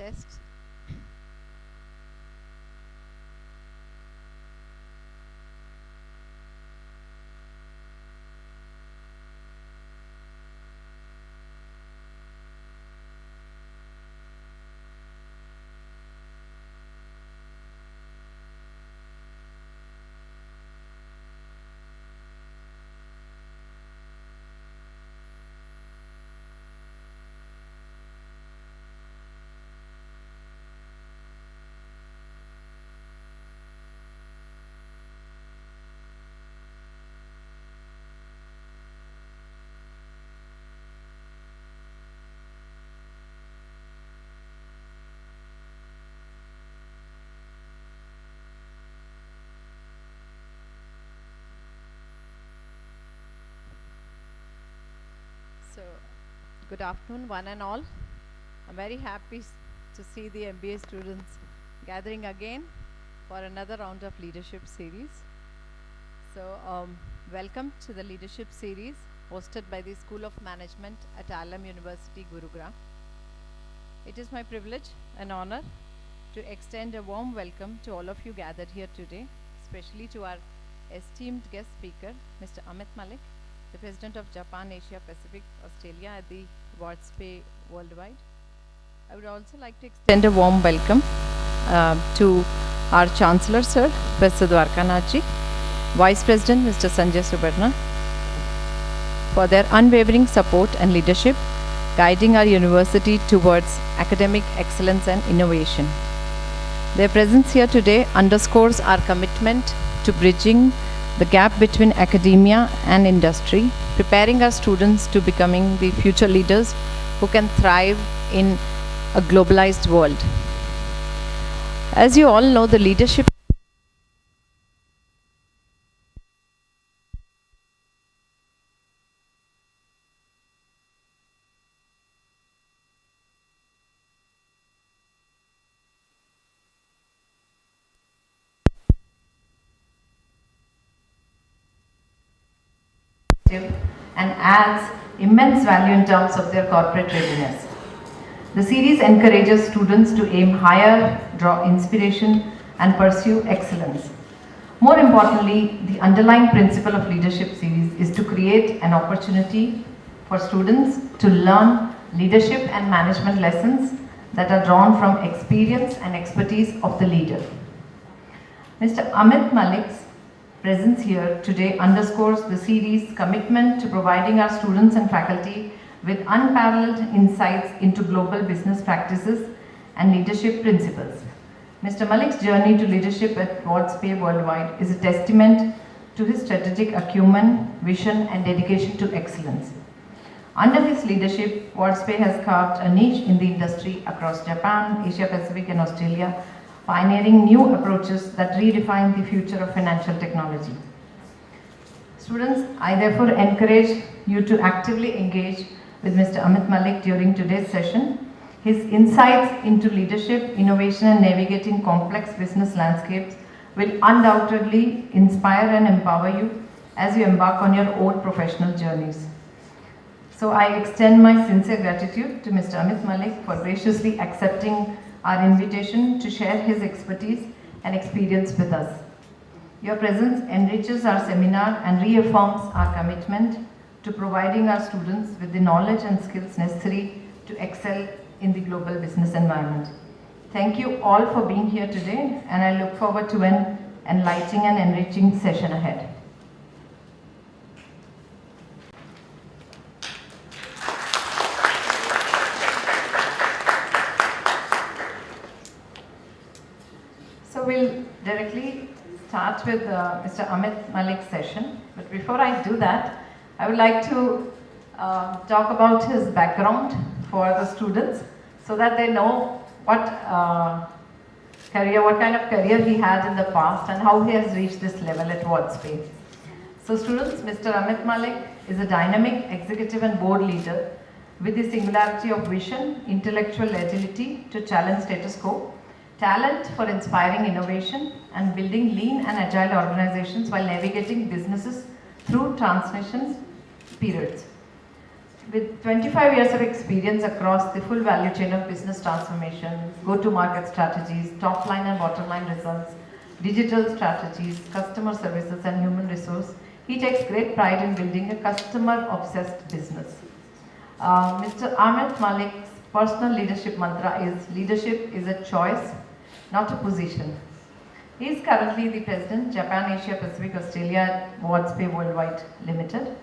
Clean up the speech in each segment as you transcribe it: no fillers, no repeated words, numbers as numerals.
Test. So, good afternoon, one and all. I'm very happy to see the MBA students gathering again for another round of leadership series. So, welcome to the leadership series hosted by the School of Management at Alam University, Gurugram. It is my privilege and honor to extend a warm welcome to all of you gathered here today, especially to our esteemed guest speaker, Mr. Amit Malik, the President of Japan, Asia Pacific, Australia at the WadzPay World Wide. I would also like to extend a warm welcome to our Chancellor, Sir, Professor Dwarkanathji, Vice President, Mr. Sanjay Subarna, for their unwavering support and leadership, guiding our university towards academic excellence and innovation. Their presence here today underscores our commitment to bridging the gap between academia and industry, preparing our students to becoming the future leaders who can thrive in a globalized world. As you all know, the leadership and adds immense value in terms of their corporate readiness. The series encourages students to aim higher, draw inspiration, and pursue excellence. More importantly, the underlying principle of leadership series is to create an opportunity for students to learn leadership and management lessons that are drawn from experience and expertise of the leader. Mr. Amit Malik's presence here today underscores the series' commitment to providing our students and faculty with unparalleled insights into global business practices and leadership principles. Mr. Malik's journey to leadership at WadzPay World Wide is a testament to his strategic acumen, vision, and dedication to excellence. Under his leadership, WadzPay has carved a niche in the industry across Japan, Asia Pacific, and Australia, pioneering new approaches that redefine the future of financial technology. Students, I therefore encourage you to actively engage with Mr. Amit Malik during today's session. His insights into leadership, innovation, and navigating complex business landscapes will undoubtedly inspire and empower you as you embark on your own professional journeys. So I extend my sincere gratitude to Mr. Amit Malik for graciously accepting our invitation to share his expertise and experience with us. Your presence enriches our seminar and reaffirms our commitment to providing our students with the knowledge and skills necessary to excel in the global business environment. Thank you all for being here today, and I look forward to an enlightening and enriching session ahead. So we'll directly start with Mr. Amit Malik's session. But before I do that, I would like to talk about his background for the students so that they know what kind of career he had in the past and how he has reached this level at WadzPay. So students, Mr. Amit Malik is a dynamic executive and board leader with the singularity of vision, intellectual agility to challenge status quo, talent for inspiring innovation and building lean and agile organizations while navigating businesses through transition periods. With 25 years of experience across the full value chain of business transformation, go-to-market strategies, top-line and bottom-line results, digital strategies, customer services and human resource, he takes great pride in building a customer-obsessed business. Mr. Amit Malik's personal leadership mantra is, leadership is a choice, not a position. He is currently the President, Japan, Asia, Pacific, Australia at WadzPay World Wide Ltd.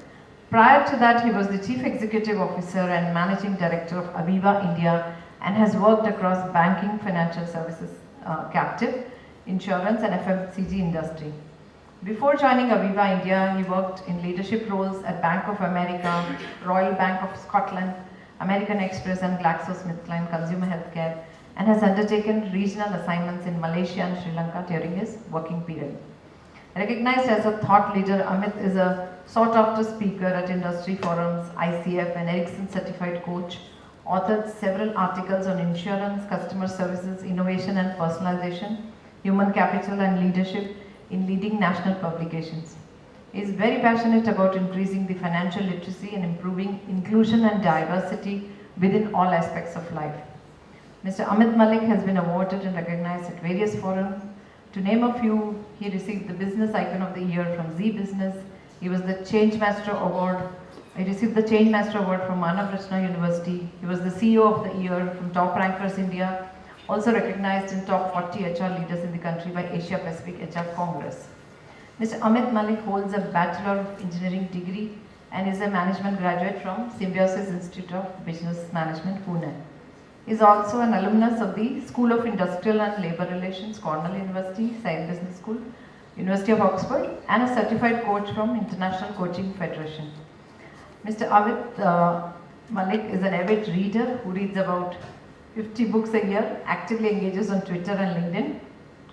Prior to that, he was the Chief Executive Officer and Managing Director of Aviva India and has worked across banking, financial services, captive, insurance and FMCG industry. Before joining Aviva India, he worked in leadership roles at Bank of America, Royal Bank of Scotland, American Express and GlaxoSmithKline Consumer Healthcare, and has undertaken regional assignments in Malaysia and Sri Lanka during his working period. Recognized as a thought leader, Amit is a sought-after speaker at industry forums, ICF and Ericsson certified coach, authored several articles on insurance, customer services, innovation and personalization, human capital and leadership in leading national publications. He is very passionate about increasing the financial literacy and improving inclusion and diversity within all aspects of life. Mr. Amit Malik has been awarded and recognized at various forums. To name a few, he received the Business Icon of the Year from Z Business. He was the Change Master Award. He received the Change Master Award from Manav Rachna University. He was the CEO of the Year from Top Rankers India. Also recognized in top 40 HR leaders in the country by Asia Pacific HR Congress. Mr. Amit Malik holds a Bachelor of Engineering degree and is a management graduate from Symbiosis Institute of Business Management, Pune. He is also an alumnus of the School of Industrial and Labour Relations, Cornell University, Side Business School, University of Oxford, and a certified coach from International Coaching Federation. Mr. Amit Malik is an avid reader who reads about 50 books a year, actively engages on Twitter and LinkedIn,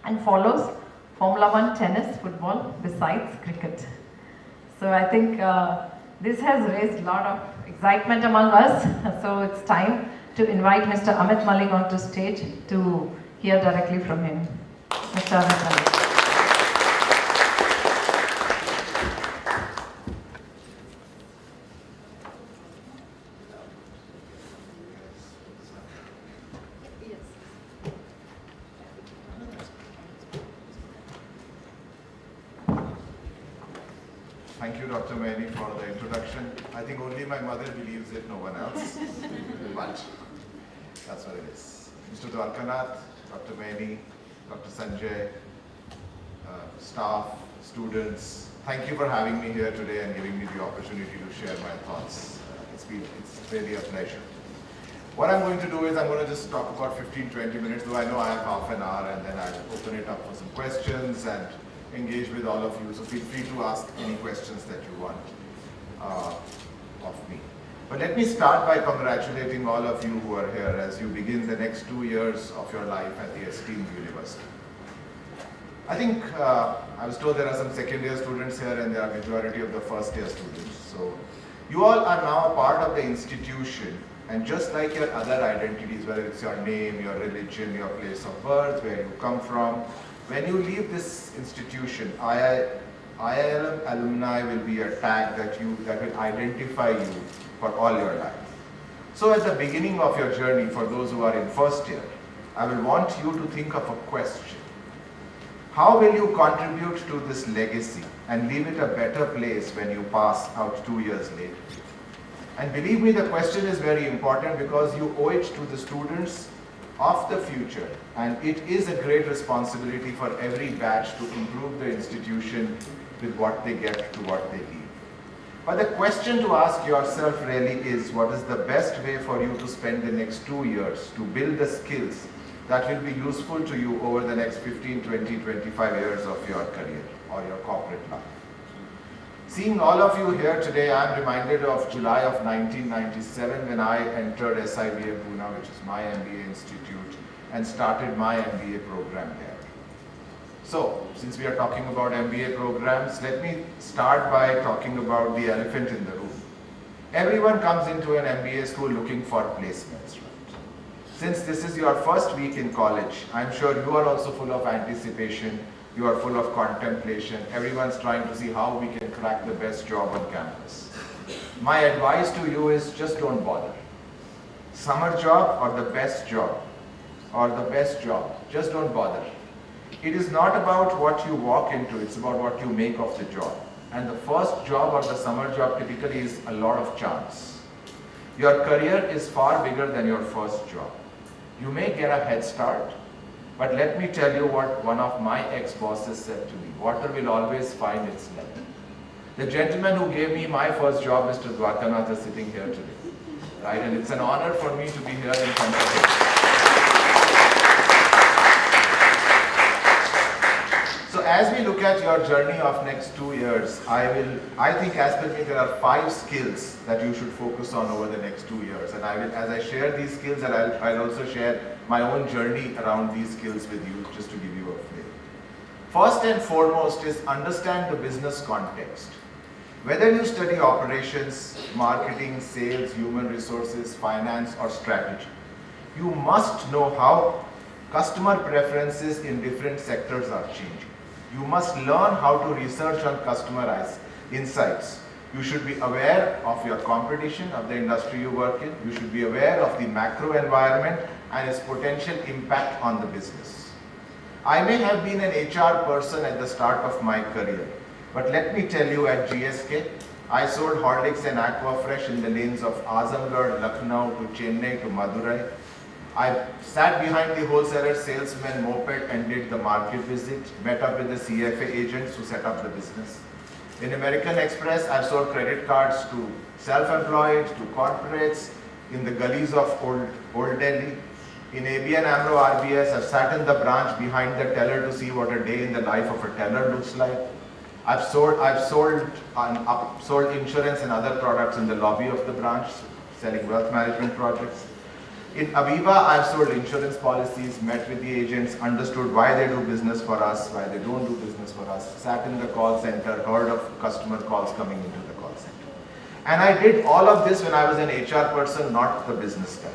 and follows Formula One, tennis, football, besides cricket. So I think this has raised a lot of excitement among us. So it's time to invite Mr. Amit Malik onto stage to hear directly from him. Mr. Amit Malik. Thank you, Dr. Maini, for the introduction. I think only my mother believes it, no one else. But that's what it is. Mr. Dwarkanath, Dr. Maini, Dr. Sanjay, staff, students, thank you for having me here today and giving me the opportunity to share my thoughts. It's really a pleasure. What I'm going to do is I'm going to just talk about 15-20 minutes, though I know I have half an hour, and then I'll open it up for some questions and engage with all of you. So feel free to ask any questions that you want of me. But let me start by congratulating all of you who are here as you begin the next 2 years of your life at the esteemed university. I think I was told there are some second year students here and there are majority of the first year students. So you all are now a part of the institution, and just like your other identities, whether it's your name, your religion, your place of birth, where you come from, when you leave this institution, IILM alumni will be a tag that will identify you for all your life. So at the beginning of your journey, for those who are in first year, I will want you to think of a question. How will you contribute to this legacy and leave it a better place when you pass out 2 years later? And believe me, the question is very important because you owe it to the students of the future, and it is a great responsibility for every batch to improve the institution with what they get to what they leave. But the question to ask yourself really is, what is the best way for you to spend the next 2 years to build the skills that will be useful to you over the next 15, 20, 25 years of your career or your corporate life? Seeing all of you here today, I am reminded of July of 1997 when I entered SIBA Pune, which is my MBA institute, and started my MBA program there. So, since we are talking about MBA programs, let me start by talking about the elephant in the room. Everyone comes into an MBA school looking for placements, right? Since this is your first week in college, I'm sure you are also full of anticipation. You are full of contemplation. Everyone's trying to see how we can crack the best job on campus. My advice to you is just don't bother. Summer job or the best job, just don't bother. It is not about what you walk into, it's about what you make of the job. And the first job or the summer job typically is a lot of chance. Your career is far bigger than your first job. You may get a head start, but let me tell you what one of my ex-bosses said to me: water will always find its level. The gentleman who gave me my first job, Mr. Dwarkanath, is sitting here today. Right? And it's an honor for me to be here in front of him. So as we look at your journey of next 2 years, I think as per me there are 5 skills that you should focus on over the next 2 years. And as I share these skills, and I'll also share my own journey around these skills with you, just to give you a flavor. First and foremost is understand the business context. Whether you study operations, marketing, sales, human resources, finance, or strategy, you must know how customer preferences in different sectors are changing. You must learn how to research on customer insights. You should be aware of your competition, of the industry you work in. You should be aware of the macro environment and its potential impact on the business. I may have been an HR person at the start of my career, but let me tell you, at GSK, I sold Horlicks and Aquafresh in the lanes of Azamgarh, Lucknow to Chennai to Madurai. I sat behind the wholesaler salesman moped and did the market visit, met up with the CFA agents who set up the business. In American Express, I've sold credit cards to self-employed, to corporates, in the gullies of old Delhi. In ABN AMRO RBS, I've sat in the branch behind the teller to see what a day in the life of a teller looks like. I've sold insurance and other products in the lobby of the branch, selling wealth management projects. In Aviva, I've sold insurance policies, met with the agents, understood why they do business for us, why they don't do business for us, sat in the call center, heard of customer calls coming into the call center. And I did all of this when I was an HR person, not the business guy.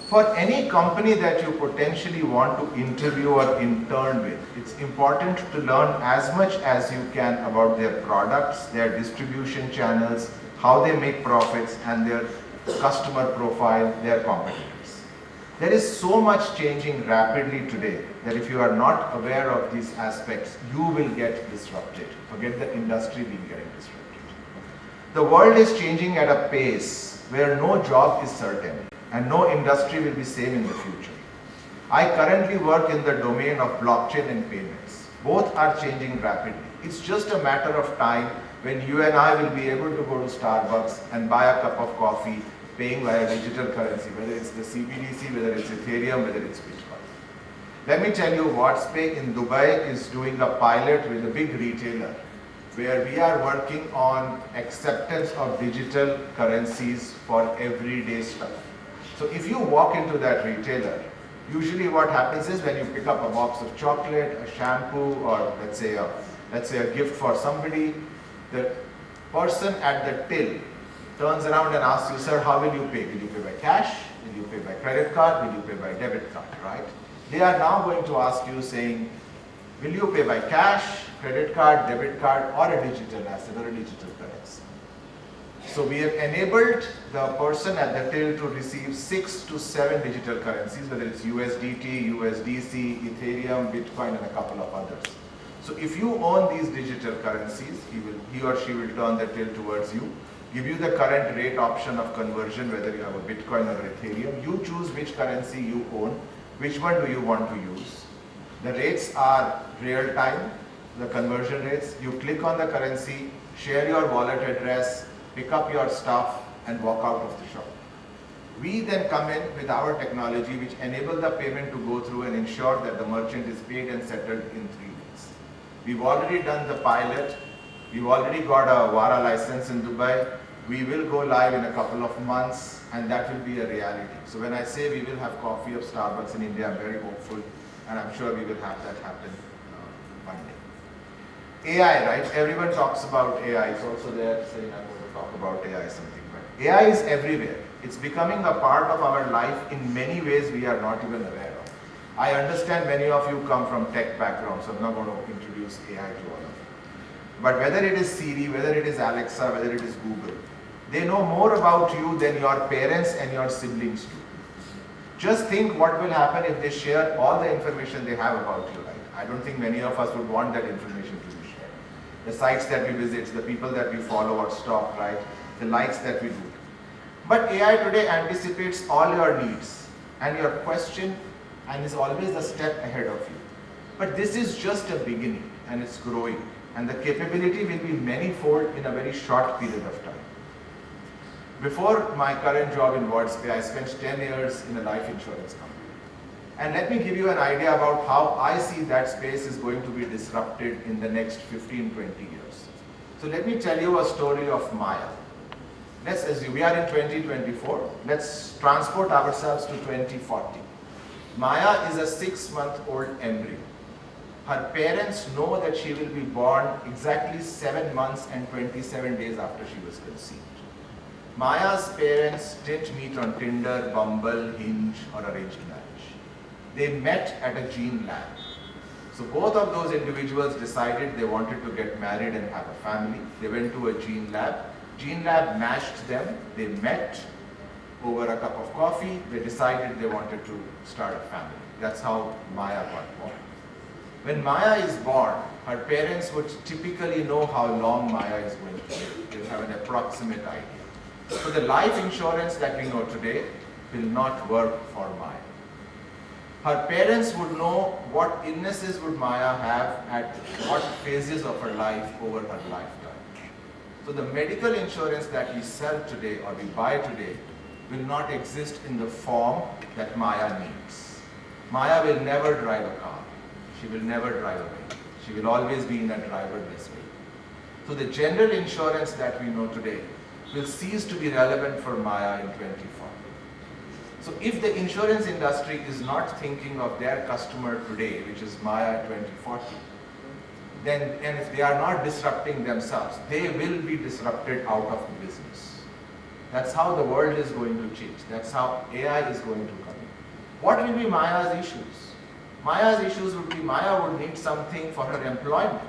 For any company that you potentially want to interview or intern with, it's important to learn as much as you can about their products, their distribution channels, how they make profits, and their customer profile, their competitors. There is so much changing rapidly today that if you are not aware of these aspects, you will get disrupted. Forget the industry being getting disrupted. The world is changing at a pace where no job is certain and no industry will be same in the future. I currently work in the domain of blockchain and payments. Both are changing rapidly. It's just a matter of time when you and I will be able to go to Starbucks and buy a cup of coffee paying via digital currency, whether it's the CBDC, whether it's Ethereum, whether it's Bitcoin. Let me tell you, WadzPay in Dubai is doing a pilot with a big retailer where we are working on acceptance of digital currencies for everyday stuff. So if you walk into that retailer, usually what happens is when you pick up a box of chocolate, a shampoo, or let's say a gift for somebody, the person at the till turns around and asks you, sir, how will you pay? Will you pay by cash? Will you pay by credit card? Will you pay by debit card, right? They are now going to ask you saying, will you pay by cash, credit card, debit card, or a digital asset or a digital currency? So we have enabled the person at the till to receive 6 to 7 digital currencies, whether it's USDT, USDC, Ethereum, Bitcoin, and a couple of others. So if you own these digital currencies, he or she will turn the till towards you, give you the current rate option of conversion, whether you have a Bitcoin or Ethereum. You choose which currency you own, which one do you want to use. The rates are real time, the conversion rates. You click on the currency, share your wallet address, pick up your stuff, and walk out of the shop. We then come in with our technology which enable the payment to go through and ensure that the merchant is paid and settled in 3 weeks. We've already done the pilot. We've already got a VARA license in Dubai. We will go live in a couple of months, and that will be a reality. So when I say we will have coffee of Starbucks in India, I'm very hopeful, and I'm sure we will have that happen one day. AI, right? Everyone talks about AI. It's also there saying I'm going to talk about AI something. But AI is everywhere. It's becoming a part of our life in many ways we are not even aware of. I understand many of you come from tech backgrounds, so I'm not going to introduce AI to all of you. But whether it is Siri, whether it is Alexa, whether it is Google, they know more about you than your parents and your siblings do. Just think what will happen if they share all the information they have about you, right? I don't think many of us would want that information to be shared. The sites that we visit, the people that we follow or stalk, right? The likes that we do. But AI today anticipates all your needs and your question and is always a step ahead of you. But this is just a beginning and it's growing, and the capability will be many-fold in a very short period of time. Before my current job in WadzPay, I spent 10 years in a life insurance company. And let me give you an idea about how I see that space is going to be disrupted in the next 15, 20 years. So let me tell you a story of Maya. Let's assume we are in 2024. Let's transport ourselves to 2040. Maya is a 6-month-old embryo. Her parents know that she will be born exactly 7 months and 27 days after she was conceived. Maya's parents didn't meet on Tinder, Bumble, Hinge, or arranged marriage. They met at a gene lab. So both of those individuals decided they wanted to get married and have a family. They went to a gene lab. Gene lab matched them. They met over a cup of coffee. They decided they wanted to start a family. That's how Maya got born. When Maya is born, her parents would typically know how long Maya is going to live. They have an approximate idea. So the life insurance that we know today will not work for Maya. Her parents would know what illnesses would Maya have at what phases of her life over her lifetime. So the medical insurance that we sell today or we buy today will not exist in the form that Maya needs. Maya will never drive a car. She will never drive a vehicle. She will always be in a driverless vehicle. So the general insurance that we know today will cease to be relevant for Maya in 2040. So if the insurance industry is not thinking of their customer today, which is Maya 2040, then and if they are not disrupting themselves, they will be disrupted out of the business. That's how the world is going to change. That's how AI is going to come in. What will be Maya's issues? Maya's issues would be Maya would need something for her employment,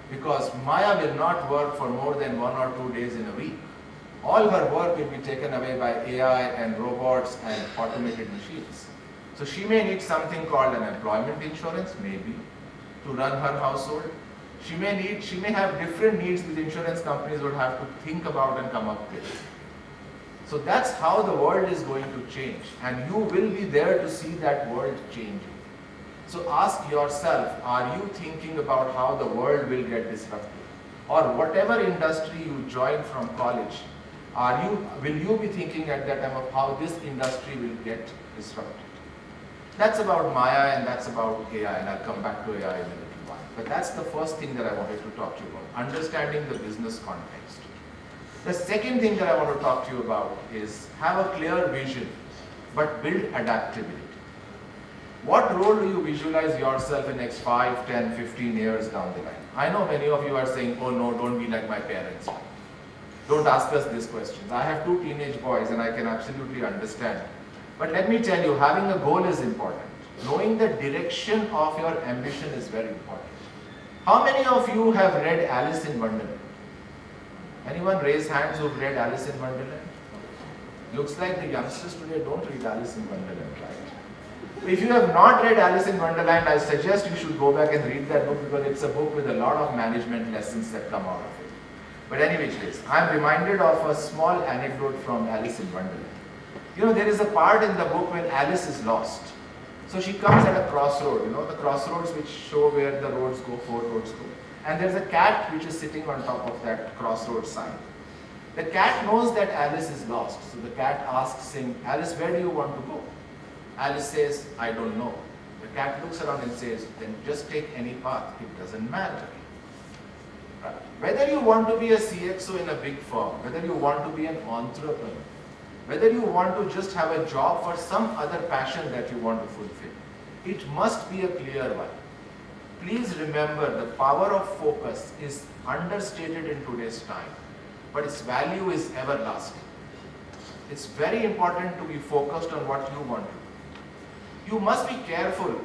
because Maya will not work for more than 1 or 2 days in a week. All her work will be taken away by AI and robots and automated machines. So she may need something called an employment insurance, maybe, to run her household. She may have different needs which insurance companies would have to think about and come up with. So that's how the world is going to change, and you will be there to see that world changing. So ask yourself, are you thinking about how the world will get disrupted? Or whatever industry you join from college, will you be thinking at that time of how this industry will get disrupted? That's about Maya and that's about AI, and I'll come back to AI in a little while. But that's the first thing that I wanted to talk to you about, understanding the business context. The second thing that I want to talk to you about is have a clear vision, but build adaptability. What role do you visualize yourself in next 5, 10, 15 years down the line? I know many of you are saying, oh no, don't be like my parents. Don't ask us these questions. I have 2 teenage boys and I can absolutely understand. But let me tell you, having a goal is important. Knowing the direction of your ambition is very important. How many of you have read Alice in Wonderland? Anyone raise hands who've read Alice in Wonderland? Looks like the youngsters today don't read Alice in Wonderland, right? If you have not read Alice in Wonderland, I suggest you should go back and read that book, because it's a book with a lot of management lessons that come out of it. But anyways, I'm reminded of a small anecdote from Alice in Wonderland. You know, there is a part in the book when Alice is lost. So she comes at a crossroad, the crossroads which show where the roads go, 4 roads go. And there's a cat which is sitting on top of that crossroad sign. The cat knows that Alice is lost. So the cat asks him, Alice, where do you want to go? Alice says, I don't know. The cat looks around and says, then just take any path. It doesn't matter. Right. Whether you want to be a CXO in a big firm, whether you want to be an entrepreneur, whether you want to just have a job for some other passion that you want to fulfill, it must be a clear one. Please remember, the power of focus is understated in today's time, but its value is everlasting. It's very important to be focused on what you want to do. You must be careful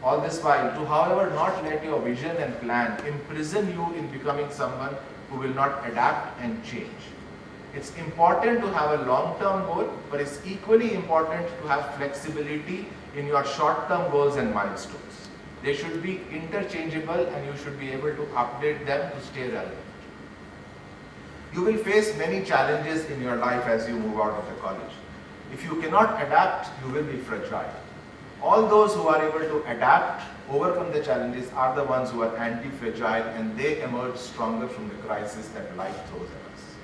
all this while to, however, not let your vision and plan imprison you in becoming someone who will not adapt and change. It's important to have a long-term goal, but it's equally important to have flexibility in your short-term goals and milestones. They should be interchangeable and you should be able to update them to stay relevant. You will face many challenges in your life as you move out of the college. If you cannot adapt, you will be fragile. All those who are able to adapt, overcome the challenges are the ones who are anti-fragile, and they emerge stronger from the crisis that life throws at us.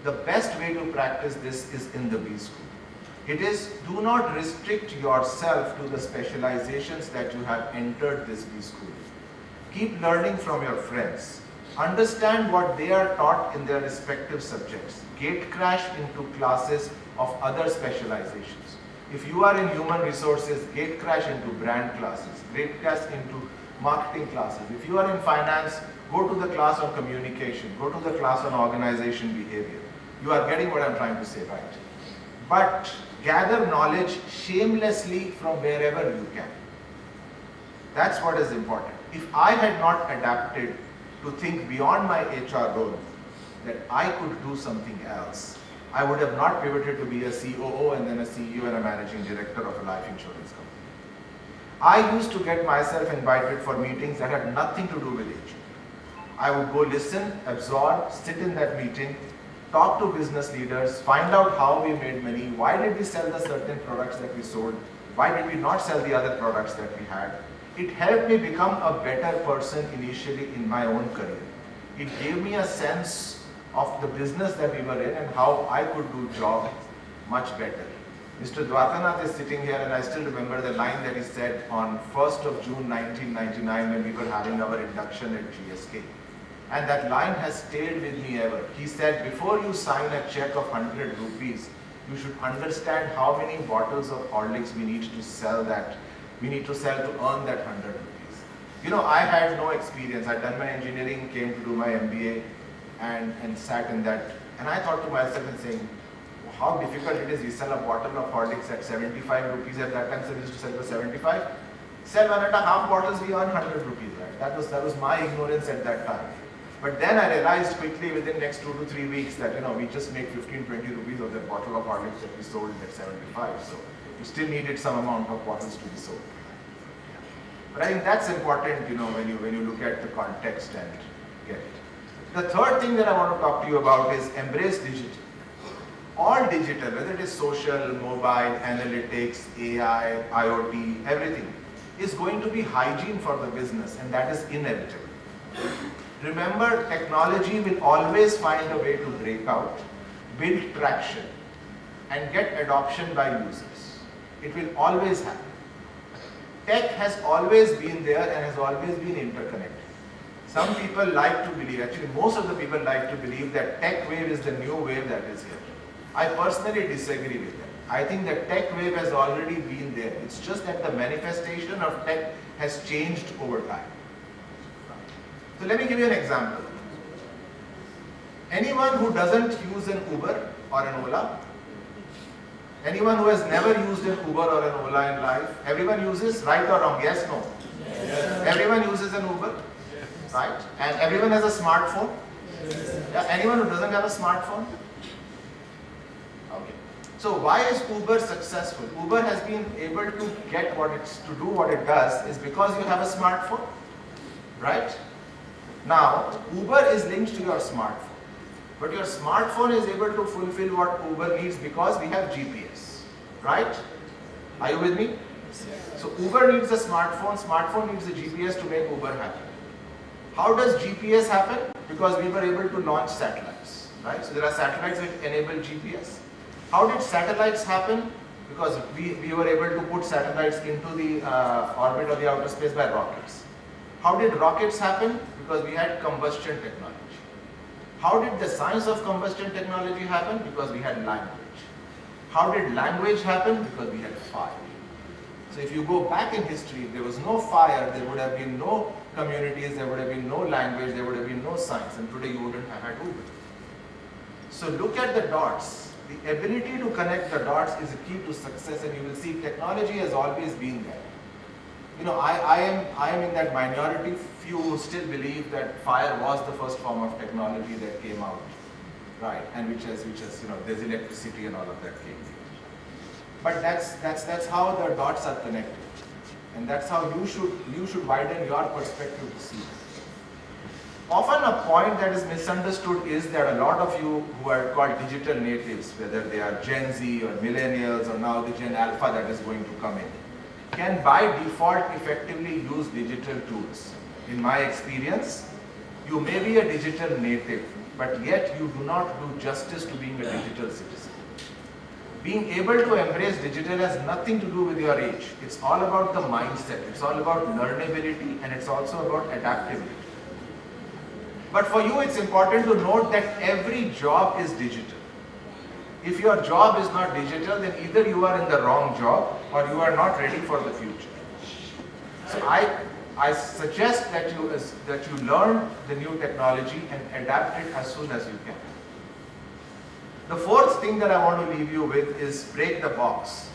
The best way to practice this is in the B school. It is, do not restrict yourself to the specializations that you have entered this B school. Keep learning from your friends. Understand what they are taught in their respective subjects. Gate crash into classes of other specializations. If you are in human resources, gate crash into brand classes, gate crash into marketing classes. If you are in finance, go to the class on communication, go to the class on organization behavior. You are getting what I'm trying to say, right? But gather knowledge shamelessly from wherever you can. That's what is important. If I had not adapted to think beyond my HR role, that I could do something else, I would have not pivoted to be a COO and then a CEO and a managing director of a life insurance company. I used to get myself invited for meetings that had nothing to do with HR. I would go listen, absorb, sit in that meeting, talk to business leaders, find out how we made money, why did we sell the certain products that we sold, why did we not sell the other products that we had. It helped me become a better person initially in my own career. It gave me a sense of the business that we were in and how I could do job much better. Mr. Dwarkanath is sitting here, and I still remember the line that he said on 1st of June 1999 when we were having our induction at GSK. And that line has stayed with me ever. He said, before you sign a check of 100 rupees, you should understand how many bottles of Horlicks we need to sell that. We need to sell to earn that 100 rupees. You know, I had no experience. I'd done my engineering, came to do my MBA, and sat in that. And I thought to myself and saying, how difficult it is. We sell a bottle of Horlicks at 75 rupees at that time, so we used to sell for 75. Sell 1.5 bottles, we earn 100 rupees, right? That was my ignorance at that time. But then I realized quickly within the next 2 to 3 weeks that, you know, we just make 15, 20 rupees of that bottle of Horlicks that we sold at 75. So we still needed some amount of bottles to be sold. But I think that's important, you know, when you look at the context and get it. The third thing that I want to talk to you about is embrace digital. All digital, whether it is social, mobile, analytics, AI, IoT, everything, is going to be hygiene for the business, and that is inevitable. Remember, technology will always find a way to break out, build traction, and get adoption by users. It will always happen. Tech has always been there and has always been interconnected. Some people like to believe, actually most of the people like to believe that tech wave is the new wave that is here. I personally disagree with that. I think the tech wave has already been there. It's just that the manifestation of tech has changed over time. So let me give you an example. Anyone who doesn't use an Uber or an Ola, anyone who has never used an Uber or an Ola in life, everyone uses, right or wrong? Yes, no? Yes. Everyone uses an Uber, right? And everyone has a smartphone? Yes. Yeah, anyone who doesn't have a smartphone? Okay. So why is Uber successful? Uber has been able to get to do what it does is because you have a smartphone, right? Now, Uber is linked to your smartphone. But your smartphone is able to fulfill what Uber needs because we have GPS, right? Are you with me? Yes. So Uber needs a smartphone, smartphone needs a GPS to make Uber happen. How does GPS happen? Because we were able to launch satellites, right? So there are satellites which enable GPS. How did satellites happen? Because we were able to put satellites into the orbit of the outer space by rockets. How did rockets happen? Because we had combustion technology. How did the science of combustion technology happen? Because we had language. How did language happen? Because we had fire. So if you go back in history, if there was no fire, there would have been no communities, there would have been no language, there would have been no science, and today you wouldn't have had Uber. So look at the dots. The ability to connect the dots is a key to success, and you will see technology has always been there. I am in that minority few who still believe that fire was the first form of technology that came out, right? And which has there's electricity and all of that came. But that's how the dots are connected, and that's how you should widen your perspective to see. Often a point that is misunderstood is that a lot of you who are called digital natives, whether they are Gen Z or millennials or now the Gen Alpha that is going to come in, can by default effectively use digital tools. In my experience, you may be a digital native, but yet you do not do justice to being a digital citizen. Being able to embrace digital has nothing to do with your age. It's all about the mindset, it's all about learnability, and it's also about adaptability. But for you, it's important to note that every job is digital. If your job is not digital, then either you are in the wrong job or you are not ready for the future. So I suggest that you learn the new technology and adapt it as soon as you can. The fourth thing that I want to leave you with is break the box.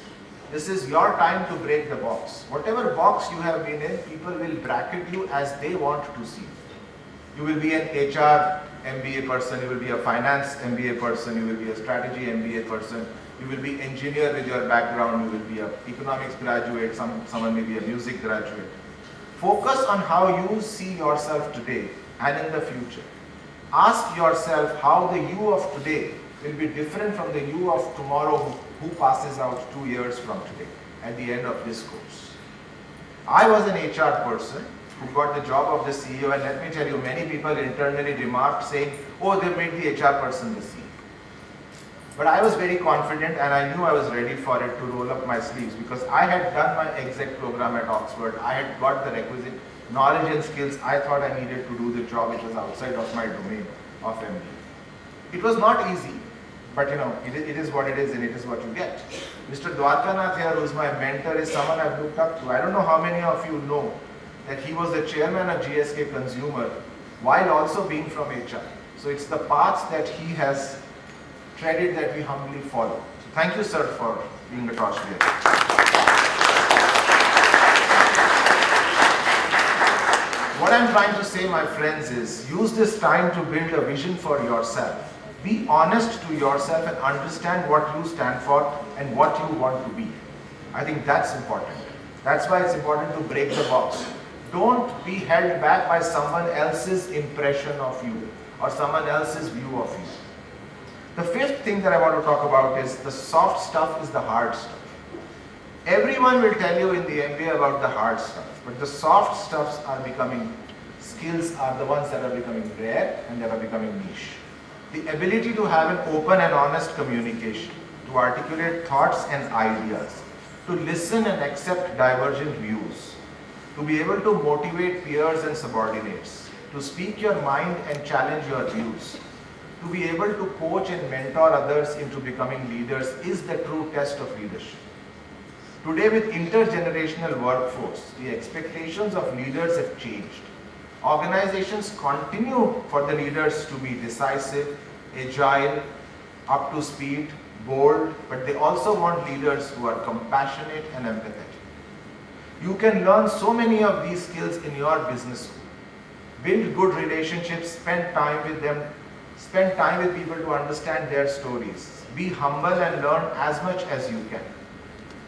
This is your time to break the box. Whatever box you have been in, people will bracket you as they want to see. You will be an HR MBA person, you will be a finance MBA person, you will be a strategy MBA person, you will be engineer with your background, you will be an economics graduate, someone may be a music graduate. Focus on how you see yourself today and in the future. Ask yourself how the you of today will be different from the you of tomorrow who passes out 2 years from today at the end of this course. I was an HR person who got the job of the CEO, and let me tell you, many people internally remarked saying, oh, they made the HR person the CEO. But I was very confident and I knew I was ready for it to roll up my sleeves because I had done my exec program at Oxford. I had got the requisite knowledge and skills I thought I needed to do the job which was outside of my domain of MBA. It was not easy, but it is what it is and it is what you get. Mr. Dwarkanath here, who is my mentor, is someone I've looked up to. I don't know how many of you know that he was the chairman of GSK Consumer while also being from HR. So it's the paths that he has treaded that we humbly follow. So thank you, sir, for being the torch bearer. What I'm trying to say, my friends, is use this time to build a vision for yourself. Be honest to yourself and understand what you stand for and what you want to be. I think that's important. That's why it's important to break the box. Don't be held back by someone else's impression of you or someone else's view of you. The fifth thing that I want to talk about is the soft stuff is the hard stuff. Everyone will tell you in the MBA about the hard stuff, but the soft stuffs are becoming, skills are the ones that are becoming rare and that are becoming niche. The ability to have an open and honest communication, to articulate thoughts and ideas, to listen and accept divergent views, to be able to motivate peers and subordinates, to speak your mind and challenge your views, to be able to coach and mentor others into becoming leaders is the true test of leadership. Today, with intergenerational workforce, the expectations of leaders have changed. Organizations continue for the leaders to be decisive, agile, up to speed, bold, but they also want leaders who are compassionate and empathetic. You can learn so many of these skills in your business school. Build good relationships, spend time with them, spend time with people to understand their stories. Be humble and learn as much as you can.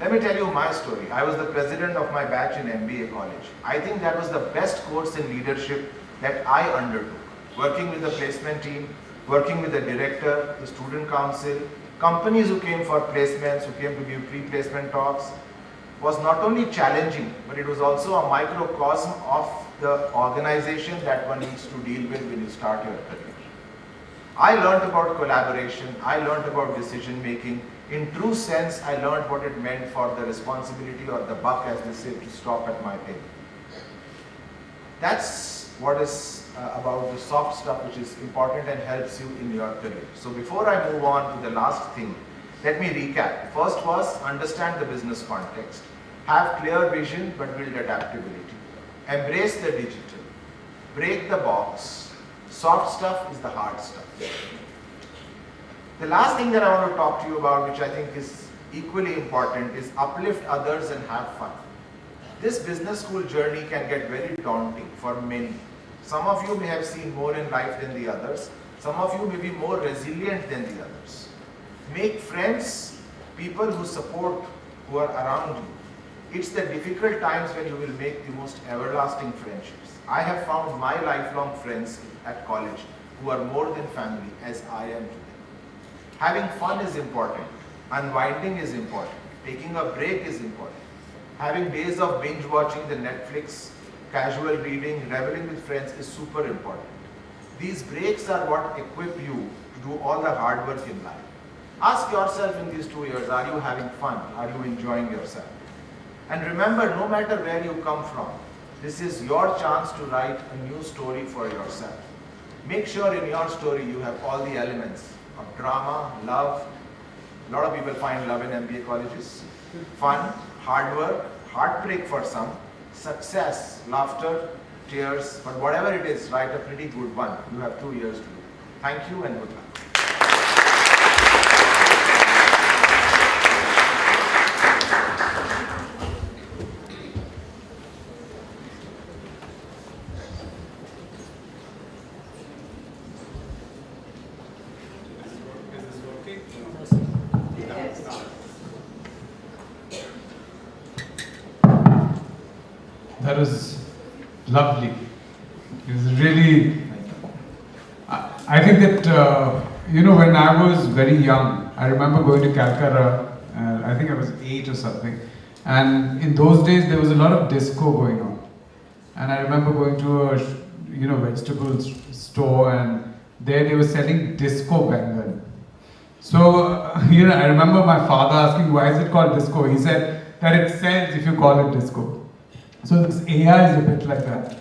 Let me tell you my story. I was the president of my batch in MBA college. I think that was the best course in leadership that I undertook. Working with the placement team, working with the director, the student council, companies who came for placements, who came to give pre-placement talks, was not only challenging, but it was also a microcosm of the organization that one needs to deal with when you start your career. I learned about collaboration, I learned about decision making. In true sense, I learned what it meant for the responsibility or the buck, as they say, to stop at my pay. That's what is about the soft stuff which is important and helps you in your career. So before I move on to the last thing, let me recap. First was understand the business context, have clear vision but build adaptability, embrace the digital, break the box. Soft stuff is the hard stuff. The last thing that I want to talk to you about, which I think is equally important, is uplift others and have fun. This business school journey can get very daunting for many. Some of you may have seen more in life than the others. Some of you may be more resilient than the others. Make friends, people who support, who are around you. It's the difficult times when you will make the most everlasting friendships. I have found my lifelong friends at college who are more than family as I am today. Having fun is important. Unwinding is important. Taking a break is important. Having days of binge watching the Netflix, casual reading, reveling with friends is super important. These breaks are what equip you to do all the hard work in life. Ask yourself in these 2 years, are you having fun? Are you enjoying yourself? And remember, no matter where you come from, this is your chance to write a new story for yourself. Make sure in your story you have all the elements of drama, love. A lot of people find love in MBA colleges. Fun, hard work, heartbreak for some, success, laughter, tears, but whatever it is, write a pretty good one. You have 2 years to do it. Thank you and good luck. That was lovely. It was really, I think that, when I was very young, I remember going to Calcutta, I think I was 8 or something, and in those days there was a lot of disco going on. And I remember going to a, vegetable store, and there they were selling disco bangan. So, I remember my father asking, why is it called disco? He said that it sells if you call it disco. So this AI is a bit like that.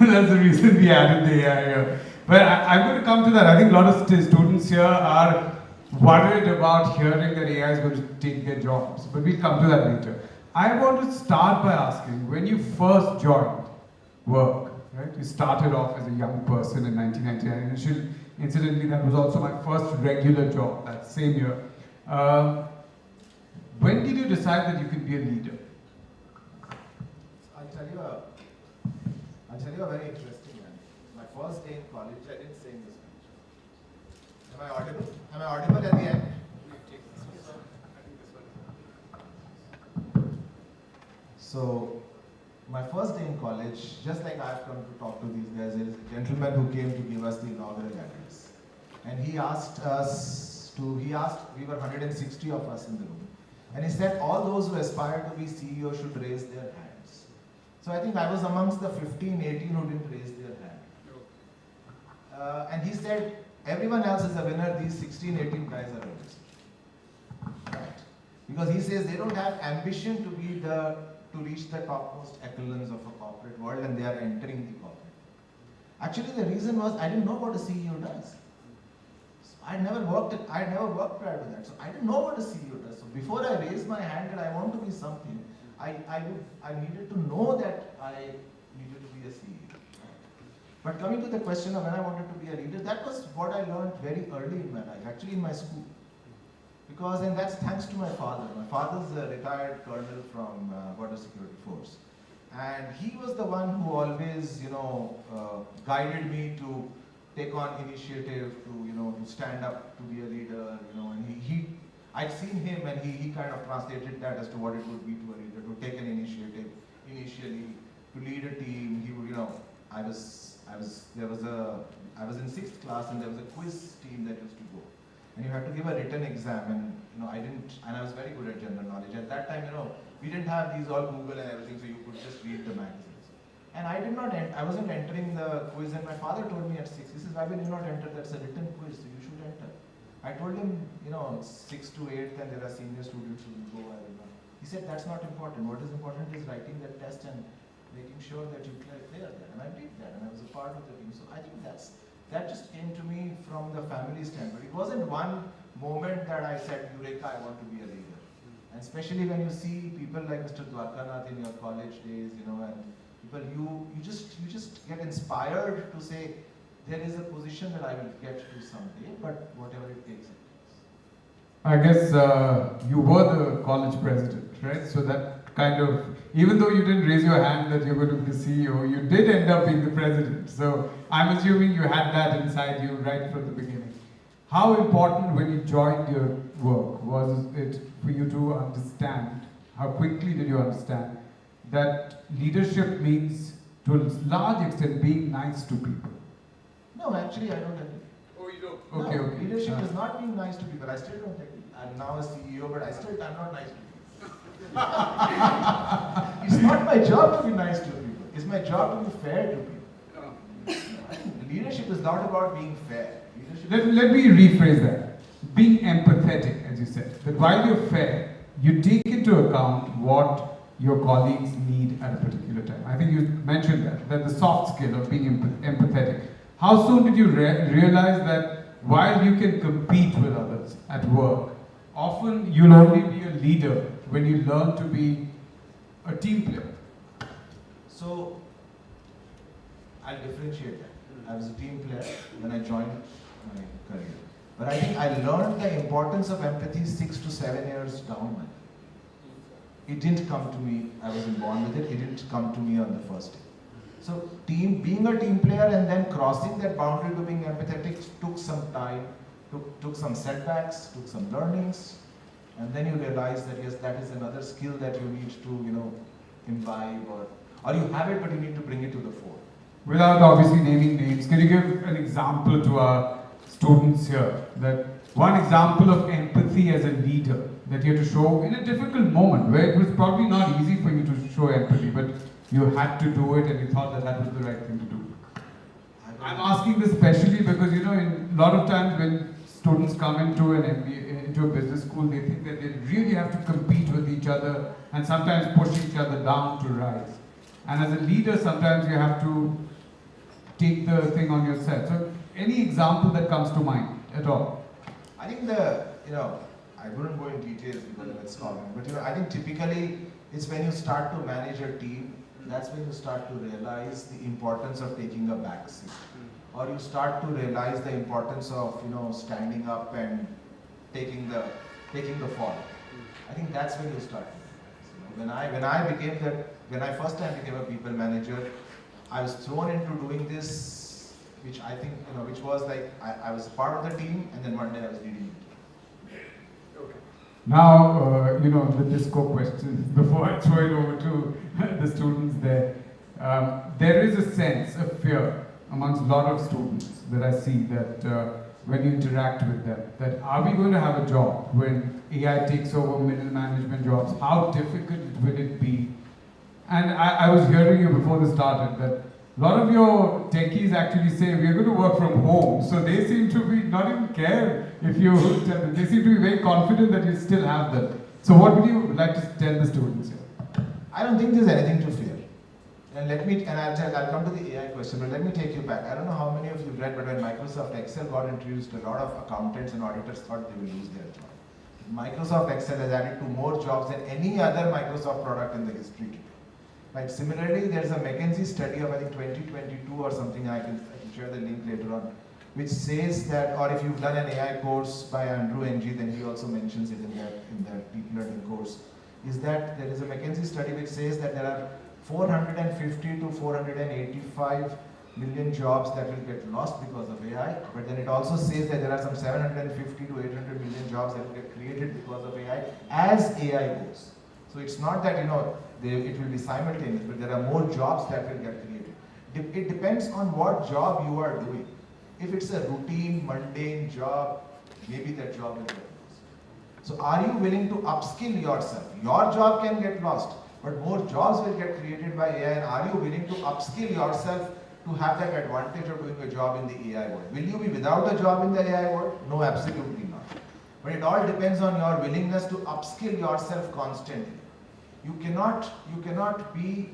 That's the reason we added the AI here. But I'm going to come to that. I think a lot of students here are worried about hearing that AI is going to take their jobs. But we'll come to that later. I want to start by asking, when you first joined work, right? You started off as a young person in 1999. Incidentally, that was also my first regular job that same year. When did you decide that you could be a leader? I'll tell you a very interesting one. My first day in college, I didn't sing this speech. Am I audible? Am I audible at the end? So, my first day in college, just like I've come to talk to these guys, there is a gentleman who came to give us the inaugural address. And he asked, we were 160 of us in the room. And he said, all those who aspire to be CEO should raise their hands. So I think I was amongst the 15, 18 who didn't raise their hand. And he said, everyone else is a winner, these 16, 18 guys are winners. Right? Because he says they don't have ambition to reach the topmost echelons of a corporate world, and they are entering the corporate. Actually, the reason was I didn't know what a CEO does. I had never worked prior to that, so I didn't know what a CEO does. So before I raised my hand that I want to be something, I needed to know that I needed to be a CEO. But coming to the question of when I wanted to be a leader, that was what I learned very early in my life, actually in my school. And that's thanks to my father. My father's a retired colonel from Border Security Force. And he was the one who always, guided me to take on initiative, to stand up, to be a leader, and I'd seen him and he kind of translated that as to what it would be to a leader, to take an initiative initially, to lead a team. He would, I was in 6th class and there was a quiz team that used to go. And you had to give a written exam, and I was very good at general knowledge. At that time, we didn't have these all Google and everything, so you could just read the magazines. And I wasn't entering the quiz, and my father told me at 6, he says, why will you not enter? That's a written quiz, so you should enter. I told him, 6th to 8th, and there are senior students who will go, I don't know. He said, that's not important. What is important is writing the test and making sure that you clear that. And I did that, and I was a part of the team. So I think that just came to me from the family standpoint. It wasn't one moment that I said, Eureka, I want to be a leader. And especially when you see people like Mr. Dwarkanath in your college days, and people, you just get inspired to say, there is a position that I will get to someday, but whatever it takes, it takes. I guess you were the college president, right? So that kind of, even though you didn't raise your hand that you're going to be the CEO, you did end up being the president. So I'm assuming you had that inside you right from the beginning. How important when you joined your work was it for you to understand, how quickly did you understand that leadership means to a large extent being nice to people? No, actually I don't agree. Oh, you don't? No, Okay, okay. leadership is not being nice to people. I still don't agree. I'm now a CEO, but I'm not nice to people. It's not my job to be nice to people. It's my job to be fair to people. I think leadership is not about being fair. Let me rephrase that. Being empathetic, as you said, that while you're fair, you take into account what your colleagues need at a particular time. I think you mentioned that the soft skill of being empathetic. How soon did you realize that while you can compete with others at work, often you'll only be a leader when you learn to be a team player? So, I'll differentiate that. I was a team player when I joined my career. But I think I learned the importance of empathy 6 to 7 years down my life. It didn't come to me, I wasn't born with it, it didn't come to me on the first day. So being a team player and then crossing that boundary to being empathetic took some time, took some setbacks, took some learnings, and then you realize that yes, that is another skill that you need to, imbibe, or you have it but you need to bring it to the fore. Without obviously naming names, can you give an example to our students here, that one example of empathy as a leader that you had to show in a difficult moment where it was probably not easy for you to show empathy, but you had to do it and you thought that was the right thing to do? I'm asking this especially because, in a lot of times when students come into an MBA, into a business school, they think that they really have to compete with each other and sometimes push each other down to rise. And as a leader, sometimes you have to take the thing on yourself. So any example that comes to mind at all? I think I wouldn't go in details because it's common, but I think typically it's when you start to manage a team, that's when you start to realize the importance of taking a back seat. Or you start to realize the importance of, standing up and taking the fall. I think that's when you start to realize. When I first time became a people manager, I was thrown into doing this, which I think, which was like, I was part of the team and then one day I was leading the team. Okay. Now, the disco question, before I throw it over to the students there, there is a sense of fear amongst a lot of students that I see that when you interact with them, that are we going to have a job when AI takes over middle management jobs? How difficult will it be? And I was hearing you before this started that a lot of your techies actually say we're going to work from home. So they seem to be not even care if you tell them. They seem to be very confident that you still have them. So what would you like to tell the students here? I don't think there's anything to fear. And I'll come to the AI question, but let me take you back. I don't know how many of you read, but when Microsoft Excel got introduced, a lot of accountants and auditors thought they will lose their job. Microsoft Excel has added to more jobs than any other Microsoft product in the history today. Right. Similarly, there's a McKinsey study of I think 2022 or something. I can share the link later on, which says that, or if you've done an AI course by Andrew Ng, then he also mentions it in that deep learning course. Is that there is a McKinsey study which says that there are 450 to 485 million jobs that will get lost because of AI, but then it also says that there are some 750 to 800 million jobs that will get created because of AI as AI goes. So it's not that it will be simultaneous, but there are more jobs that will get created. It depends on what job you are doing. If it's a routine, mundane job, maybe that job will get lost. So are you willing to upskill yourself? Your job can get lost, but more jobs will get created by AI, and are you willing to upskill yourself to have that advantage of doing a job in the AI world? Will you be without a job in the AI world? No, absolutely not. But it all depends on your willingness to upskill yourself constantly. You cannot be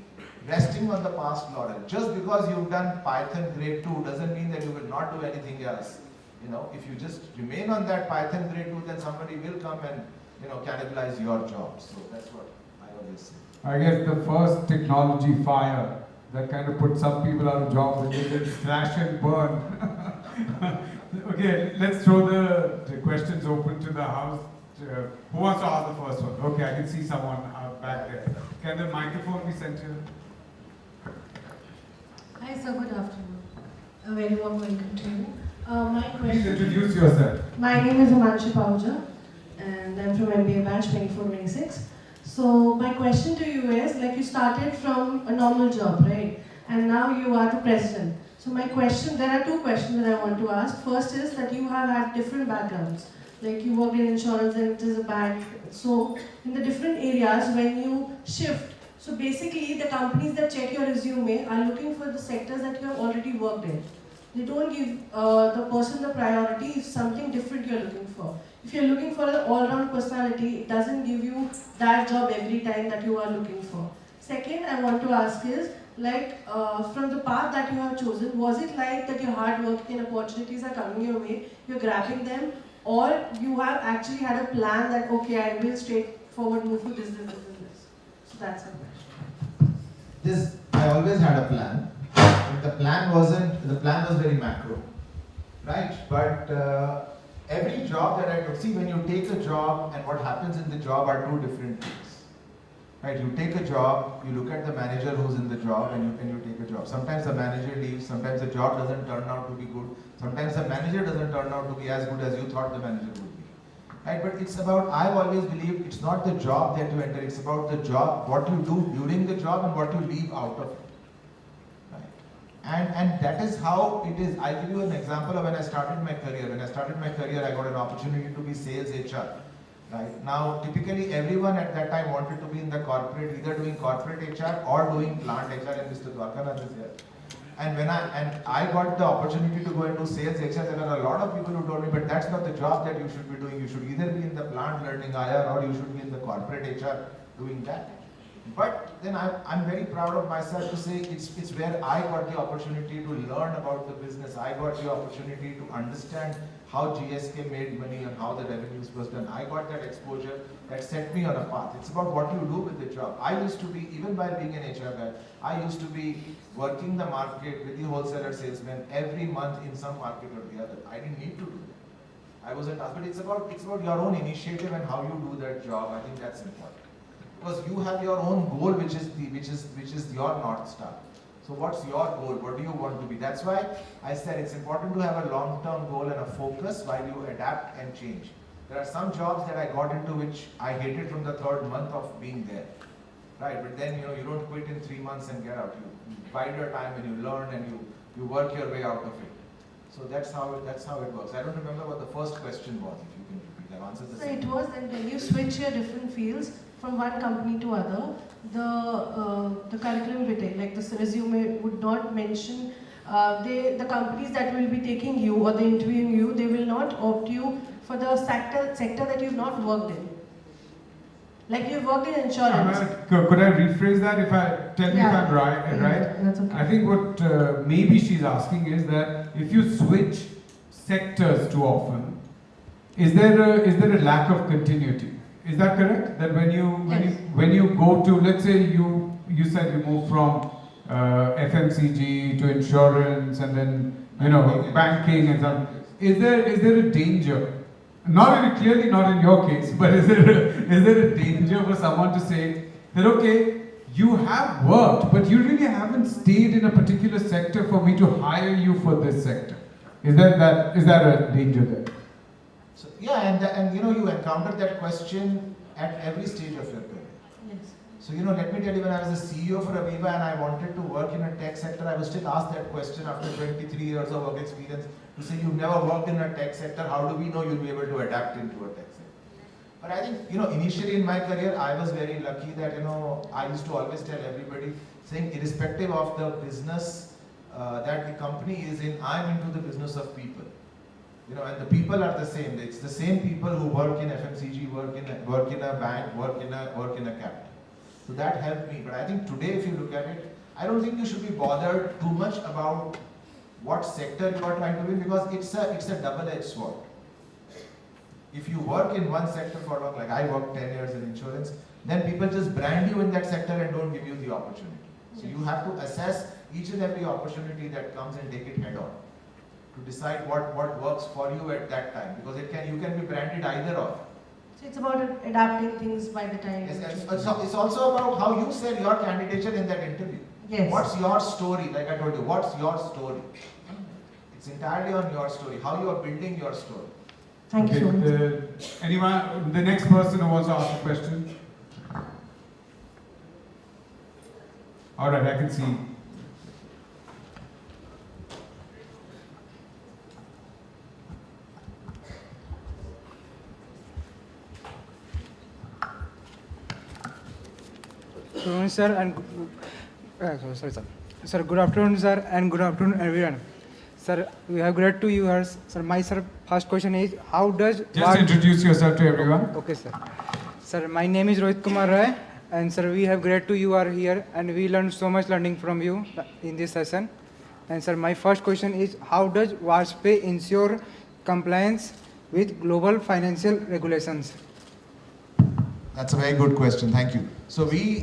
resting on the past laurel. Just because you've done Python grade 2 doesn't mean that you will not do anything else. If you just remain on that Python grade 2, then somebody will come and cannibalize your job. So that's what I always say. I guess the first technology fire that kind of put some people out of jobs and they did slash and burn. Okay, let's throw the questions open to the house. who wants to ask the first one? Okay, I can see someone back there. Can the microphone be sent to you? Hi sir, good afternoon. A very warm welcome to you. My Please question. introduce yourself. My name is Himanshu Pahuja and I'm from MBA batch 24-26. So my question to you is, like, you started from a normal job, right? And now you are the president. So my question, there are two questions that I want to ask. First is that you have had different backgrounds. Like you worked in insurance and it is a bank. So in the different areas when you shift, so basically the companies that check your resume are looking for the sectors that you have already worked in. They don't give the person the priority if something different you're looking for. If you're looking for an all-round personality, it doesn't give you that job every time that you are looking for. Second, I want to ask is, like, from the path that you have chosen, was it like that your hard work and opportunities are coming your way, you're grabbing them, or you have actually had a plan that, okay, I will straightforward move to this. So that's my question. I always had a plan, but the plan was very macro, right? But every job that I took, see, when you take a job and what happens in the job are two different things. Right, you take a job, you look at the manager who's in the job and you take a job. Sometimes the manager leaves, sometimes the job doesn't turn out to be good, sometimes the manager doesn't turn out to be as good as you thought the manager would be. Right, but it's about, I've always believed it's not the job that you enter, it's about the job, what you do during the job and what you leave out of it. Right? And that is how it is. I'll give you an example of when I started my career. When I started my career, I got an opportunity to be sales HR. Right. Now, typically everyone at that time wanted to be in the corporate, either doing corporate HR or doing plant HR, and Mr. Dwarkanath is here. And when I got the opportunity to go into sales HR, there were a lot of people who told me, but that's not the job that you should be doing. You should either be in the plant learning IR or you should be in the corporate HR doing that. But then I'm very proud of myself to say it's where I got the opportunity to learn about the business. I got the opportunity to understand how GSK made money and how the revenues was done. I got that exposure that set me on a path. It's about what you do with the job. I used to be, even while being an HR guy, I used to be working the market with the wholesaler salesman every month in some market or the other. I didn't need to do that. I wasn't asked, but it's about your own initiative and how you do that job. I think that's important. Because you have your own goal, which is your North Star. So what's your goal? What do you want to be? That's why I said it's important to have a long-term goal and a focus while you adapt and change. There are some jobs that I got into which I hated from the third month of being there. Right, but then you don't quit in 3 months and get out. You bide your time and you learn and you work your way out of it. So that's how it works. I don't remember what the first question was, if you can repeat. I've answered the So same. it was that when you switch your different fields from one company to other, the curriculum vitae, like the resume would not mention the companies that will be taking you or the interviewing you, they will not opt you for the sector that you've not worked in. Like you've worked in insurance. Could I rephrase that if if I'm right? That's okay. I think what maybe she's asking is that if you switch sectors too often, is there a lack of continuity? Is that correct? That when you go to, let's say you said you moved from FMCG to insurance and then banking and stuff. Is there a danger? Clearly not in your case, but is there a danger for someone to say that, okay, you have worked, but you really haven't stayed in a particular sector for me to hire you for this sector? Is there a danger there? So and you encounter that question at every stage of your career. Yes. So let me tell you, when I was a CEO for Aviva and I wanted to work in a tech sector, I was still asked that question after 23 years of work experience to say, you've never worked in a tech sector, how do we know you'll be able to adapt into a tech sector? But I think, initially in my career, I was very lucky that, I used to always tell everybody, saying irrespective of the business that the company is in, I'm into the business of people. And the people are the same. It's the same people who work in FMCG, work in a bank, work in a capital. So that helped me. But I think today, if you look at it, I don't think you should be bothered too much about what sector you are trying to be, because it's a double-edged sword. If you work in one sector for long, like I worked 10 years in insurance, then people just brand you in that sector and don't give you the opportunity. So you have to assess each and every opportunity that comes and take it head on to decide what works for you at that time, because you can be branded either or. So So it's about adapting things by the time. Yes, and it's also about how you sell your candidature in that interview. Yes. What's your story? Like I told you, what's your story? It's entirely on your story, how you are building your story. Thank you so much. Anyone, the next person who wants to ask a question? All right, I can see. Good afternoon, sir, and sir, good afternoon, sir, and good afternoon, everyone. Sir, we have great to you, sir. My first question is, how does Just introduce yourself to everyone. Okay, sir. Sir, my name is Rohit Kumar Rai, and sir, we have great to you are here, and we learned so much learning from you in this session. And sir, my first question is, how does WadzPay ensure compliance with global financial regulations? That's a very good question. Thank you. So we,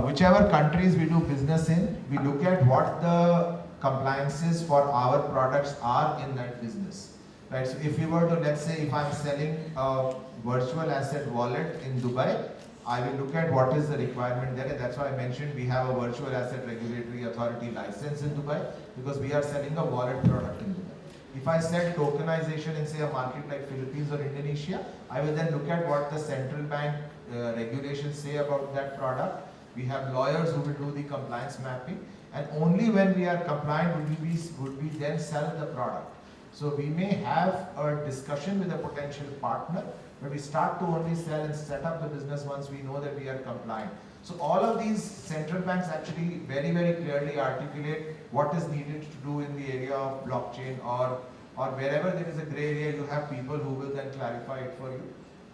whichever countries we do business in, we look at what the compliances for our products are in that business, right? So if we were to, let's say, if I'm selling a virtual asset wallet in Dubai, I will look at what is the requirement there, and that's why I mentioned we have a virtual asset regulatory authority license in Dubai, because we are selling a wallet product in Dubai. If I sell tokenization in, say, a market like Philippines or Indonesia, I will then look at what the central bank regulations say about that product. We have lawyers who will do the compliance mapping, and only when we are compliant would we then sell the product. So we may have a discussion with a potential partner, but we start to only sell and set up the business once we know that we are compliant. So all of these central banks actually very, very clearly articulate what is needed to do in the area of blockchain, or wherever there is a gray area, you have people who will then clarify it for you.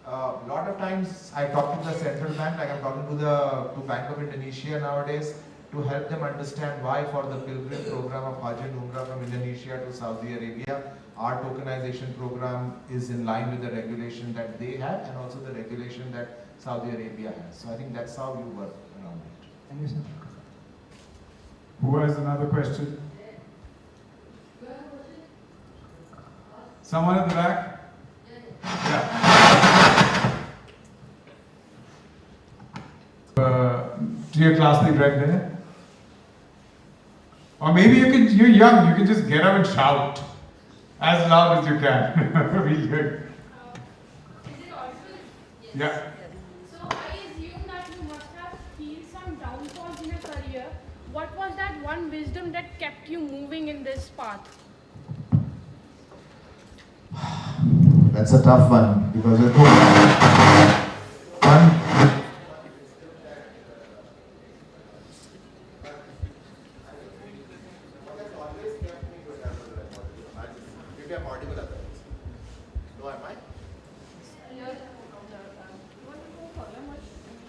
A lot of times I talk to the central bank, like I'm talking to Bank of Indonesia nowadays, to help them understand why for the pilgrim program of Hajj and Umrah from Indonesia to Saudi Arabia, our tokenization program is in line with the regulation that they have and also the regulation that Saudi Arabia has. So I think that's how you work around it. Thank you, sir. Who has another question? Someone at the back? Yeah. To your classmate right there? Or maybe you're young, you can just get up and shout as loud as you can. We'll hear. Is it audible? Yeah. So I assume that you must have feel some downfalls in your career. What was that one wisdom that kept you moving in this path? That's a tough one, because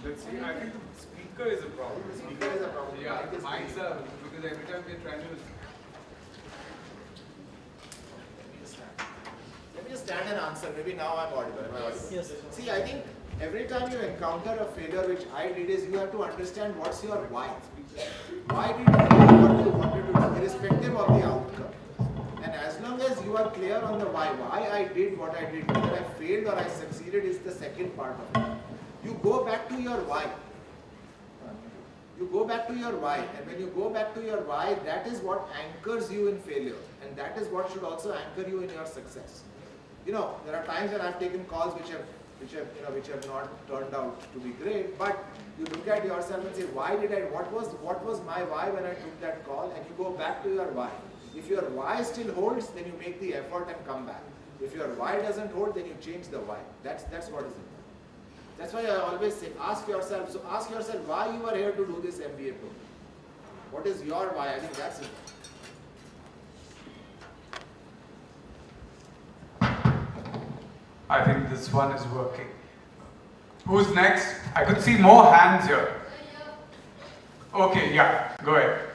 Let's see, I think the speaker is a problem. The speaker is a problem. Yeah, mics are, because every time we're trying to. Let me just stand and answer. Maybe now I'm audible. Am I audible? Yes. See, I think every time you encounter a failure, which I did, is you have to understand what's your why. Why did you do what you wanted to do, irrespective of the outcome? And as long as you are clear on the why I did what I did, whether I failed or I succeeded is the second part of it. You go back to your why. You go back to your why, and when you go back to your why, that is what anchors you in failure, and that is what should also anchor you in your success. You know, there are times when I've taken calls which have not turned out to be great, but you look at yourself and say, why did I? What was my why when I took that call? And you go back to your why. If your why still holds, then you make the effort and come back. If your why doesn't hold, then you change the why. That's what is important. That's why I always say, ask yourself. So ask yourself why you are here to do this MBA program. What is your why? I think that's it. I think this one is working. Who's next? I could see more hands here. Okay, yeah, go ahead.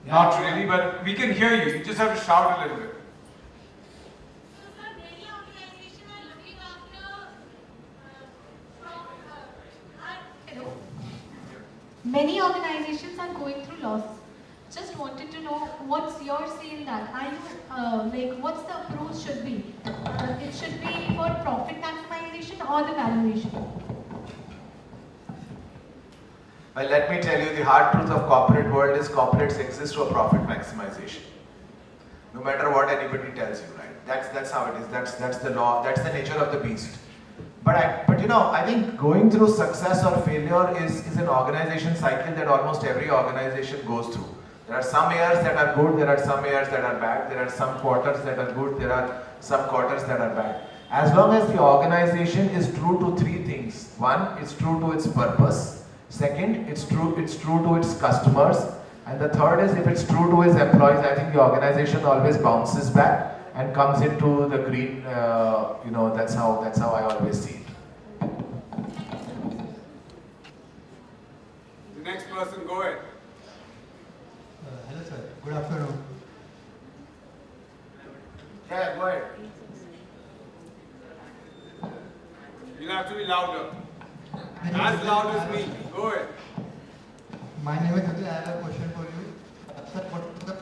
Not really, but we can hear you. You just have to shout a little bit. Many organizations are going through loss. Just wanted to to know what's your say in that. Are you like what's the approach should be? It should be for profit maximization or the valuation. Well, let me tell you, the hard truth of corporate world is corporates exist for profit maximization. No matter what anybody tells you, right? That's how it is. That's the law. That's the nature of the beast. But you know, I think going through success or failure is an organization cycle that almost every organization goes through. There are some years that are good, there are some years that are bad, there are some quarters that are good, there are some quarters that are bad. As long as the organization is true to three things. One, it's true to its purpose. Second, it's true to its customers. And the third is if it's true to its employees, I think the organization always bounces back and comes into the green. You know, that's how I always see it. The next person, go ahead. Hello sir, good afternoon. Yeah, go ahead. You'll have to be louder. As loud as me. Go ahead. My name is Atul. I have a question for you. Sir, what is the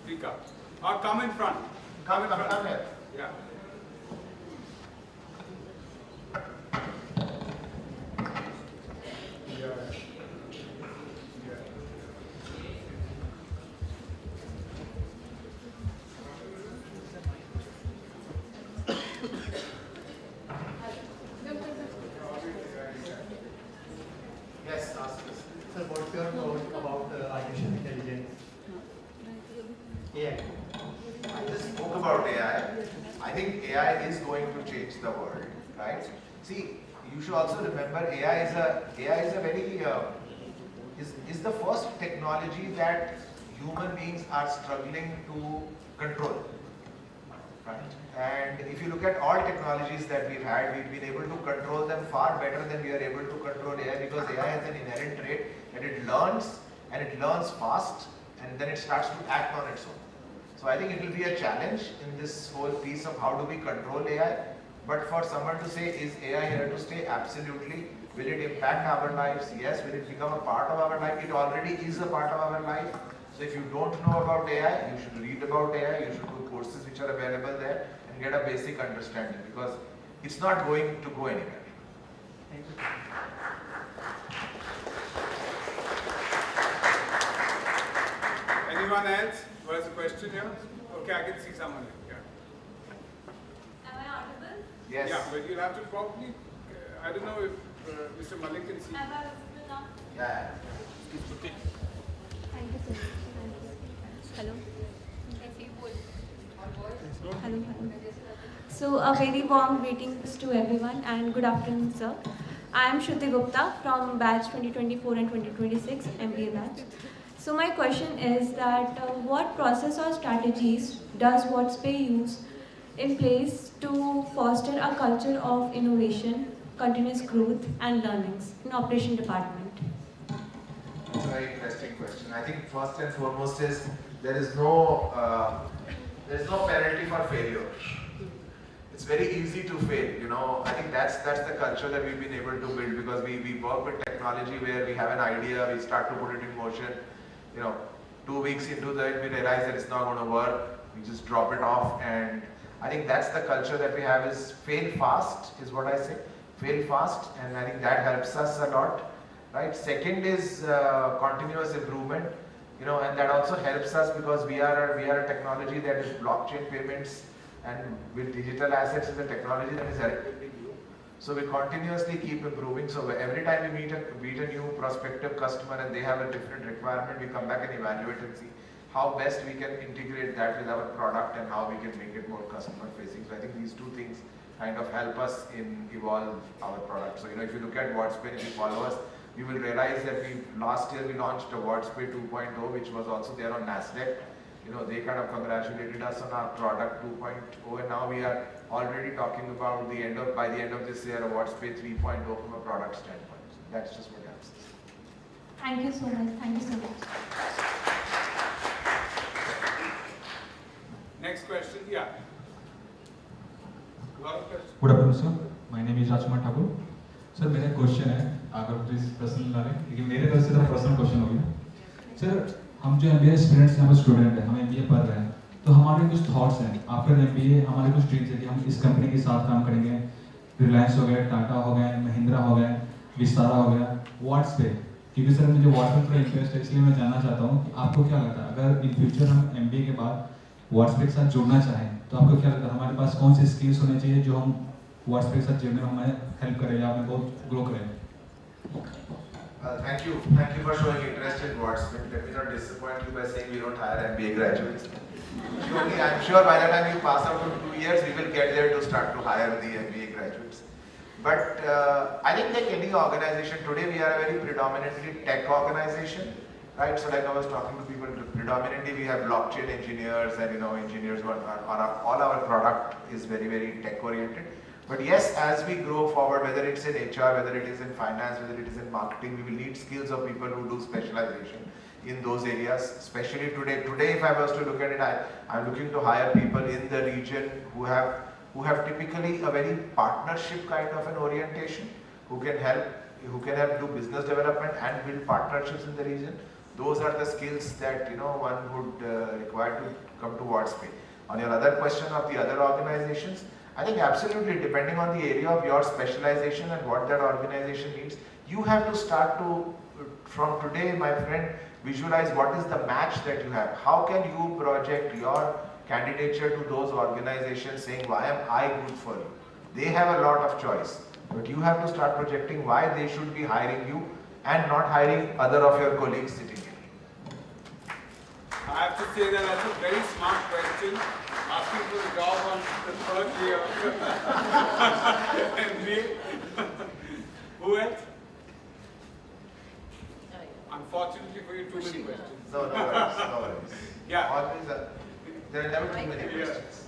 Speak up. Or come in front. Come here. Yeah. Yes, ask us. sir, what's your thought about artificial intelligence? AI. I just spoke about AI. I think AI is going to change the world, right? See, you should also remember AI is a very is the first technology that human beings are struggling to control, right? And if you look at all technologies that we've had, we've been able to control them far better than we are able to control AI, because AI has an inherent trait that it learns, and it learns fast, and then it starts to act on its own. So I think it will be a challenge in this whole piece of how do we control AI. But for someone to say, is AI here to stay? Absolutely. Will it impact our lives? Yes. Will it become a part of our life? It already is a part of our life. So if you don't know about AI, you should read about AI, you should do courses which are available there and get a basic understanding, because it's not going to go anywhere. Thank you. Anyone else who has a question here? Okay, I can see someone here. Am I audible? Yes. Yeah, but you'll have to probably, I don't know if Mr. Malik can see. Am I visible now? Yeah. Thank you so much. Hello. Hello. So a very warm greetings to everyone and good afternoon, sir. I am Shruti Gupta from batch 2024 and 2026 MBA batch. So my question is that what process or strategies does WadzPay use in place to foster a culture of innovation, continuous growth and learnings in operation department? It's a very interesting question. I think first and foremost is there is no penalty for failure. It's very easy to fail. You know, I think that's the culture that we've been able to build, because we work with technology where we have an idea, we start to put it in motion. You know, 2 weeks into that, we realize that it's not going to work. We just drop it off, and I think that's the culture that we have. Is fail fast is what I say. Fail fast, and I think that helps us a lot. Right. Second is continuous improvement. You know, and that also helps us because we are a technology that is blockchain payments, and with digital assets is a technology that is relatively new. So we continuously keep improving. So every time we meet a new prospective customer and they have a different requirement, we come back and evaluate and see how best we can integrate that with our product and how we can make it more customer facing. So I think these two things kind of help us in evolve our product. So you know, if you look at WadzPay, if you follow us, you will realize that last year we launched a WadzPay 2.0, which was also there on NASDAQ. You know, they kind of congratulated us on our product 2.0, and now we are already talking about by the end of this year, a WadzPay 3.0 from a product standpoint. So that's just what helps us. Thank you so much. Thank you so much. Next question, yeah. Good afternoon sir, my name is Rajkumar Thakur. Sir मेरा question है अगर please personal ना लें, लेकिन मेरे तरफ से थोड़ा पर्सनल क्वेश्चन हो गया। सर, हम जो MBA स्टूडेंट्स हैं, हम स्टूडेंट हैं, हम MBA पढ़ रहे हैं, तो हमारे कुछ थॉट्स हैं आफ्टर MBA, हमारे कुछ ड्रीम्स है कि हम इस कंपनी के साथ काम करेंगे, रिलायंस हो गया, टाटा हो गया, महिंद्रा हो गया, विस्तारा हो गया, WadzPay। क्योंकि सर मुझे WadzPay थोड़ा इंटरेस्ट है, इसलिए मैं जानना चाहता हूँ कि आपको क्या लगता है अगर इन फ्यूचर हम MBA के बाद WadzPay के साथ जुड़ना चाहें तो आपको क्या लगता है हमारे पास कौन सी स्किल्स होने चाहिए जो हम WadzPay के साथ जुड़ने में हमें हेल्प करें या हमें बहुत ग्रो करें? Thank you for showing interest in WadzPay. Let me not disappoint you by saying we don't hire MBA graduates. Surely, I'm sure by the time you pass out in 2 years, we will get there to start to hire the MBA graduates. But I think like any organization, today we are a very predominantly tech organization, right? So like I was talking to people, predominantly we have blockchain engineers and engineers who are all our product is very, very tech oriented. But yes, as we grow forward, whether it's in HR, whether it is in finance, whether it is in marketing, we will need skills of people who do specialization in those areas. Especially today, if I was to look at it, I'm looking to hire people in the region who have typically a very partnership kind of an orientation, who can help do business development and build partnerships in the region. Those are the skills that one would require to come to WadzPay. On your other question of the other organizations, I think absolutely, depending on the area of your specialization and what that organization needs, you have to start to, from today, my friend, visualize what is the match that you have. How can you project your candidature to those organizations saying, why am I good for you? They have a lot of choice, but you have to start projecting why they should be hiring you and not hiring other of your colleagues sitting here. I have to say that that's a very smart question. Asking for a job on the third year of MBA. Who else? Unfortunately for you, too many questions. No worries. Yeah. Always, there are never too many questions.